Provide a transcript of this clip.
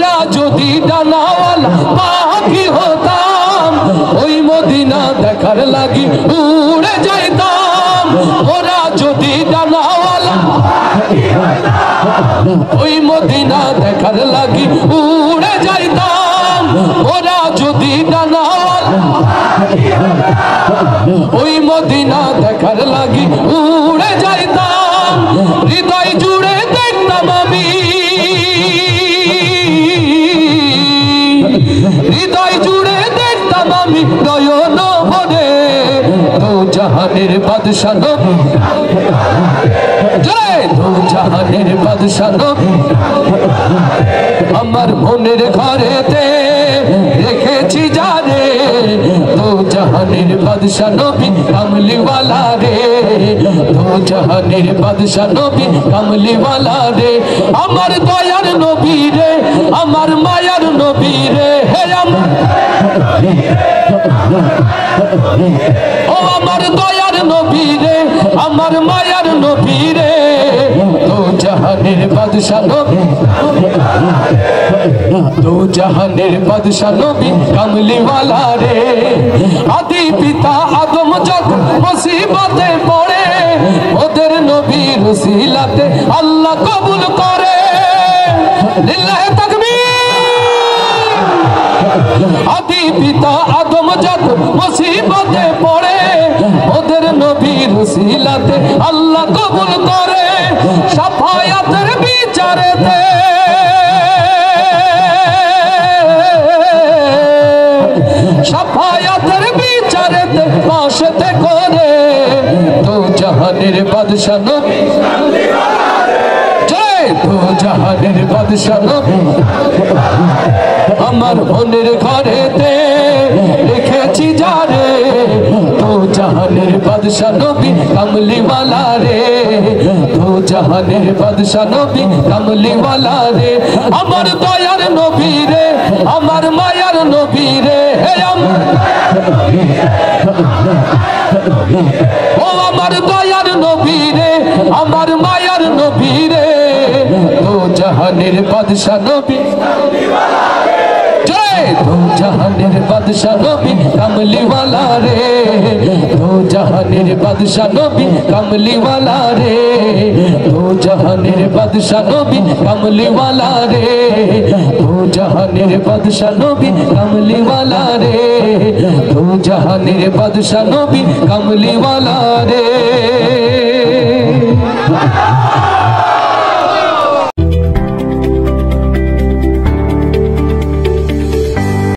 ওরা যদি ডানাওয়ালা পাখি হতাম ওই মদিনা দেখার লাগি উড়ে যাইতাম। ওরা যদি ডানাওয়ালা ওই মদিনা দেখার লাগি উড়ে যাইতাম। ওরা যদি ডানাওয়ালা ওই মদিনা দেখার লাগি উড়ে যাইতাম। হৃদয় জুড়ে দেখতাম আমি, হৃদয় জুড়ে দেখতাম আমি নয়ন ভরে দো জাহানের বাদশা নবী, জয় দো জাহানের বাদশা নবী। আমার মনের ঘরেতে রেখেছি যারে দো জাহানের বাদশা নবী কামলিওয়ালা রে, দো জাহানের বাদশা নবী কামলিওয়ালা রে। আমার দয়ার নবী রে, আমার মায়ার নবী রে, হে ও আমার দয়ার নবী রে, আমার মায়ার নবী রে, দো জাহানের বাদশা নবী, দো জাহানের বাদশা নবী কামলিওয়ালা রে। আদি পিতা আদম যখন মুসিবতে পড়ে ওদের নবীর উসিলাতে আল্লাহ কবুল করে। লিল্লাহে তাকবীর। আদি পিতা আদম যখন মুসিবতে পড়ে ওদের নবীর উসিলাতে আল্লাহ কবুল করে। শাফায়াতের বিচারেতে শাফায়াতের বিচারেতে পাশেতে করে দো জাহানের বাদশা নবী, জয় দো জাহানের বাদশা নবী। আমার মনের ঘরেতে রেখেছি যারে দো জাহানের বাদশা নবী কামলিওয়ালা রে, দো জাহানের বাদশা নবী কামলিওয়ালা রে। আমার দয়ার নবী রে, আমার মায়ার নবী রে, হে ও আমার দয়ার নবী রে, আমার মায়ার নবী রে, দো জাহানের বাদশা নবী, জয় দো জাহানের বাদশা নবী কামলিওয়ালা রে, দো জাহানের বাদশা নবী কামলিওয়ালা রে, দো জাহানের বাদশা নবী কামলিওয়ালা রে, দো জাহানের বাদশা নবী কামলিওয়ালা রে, দো জাহানের বাদশা নবী কামলিওয়ালা রে।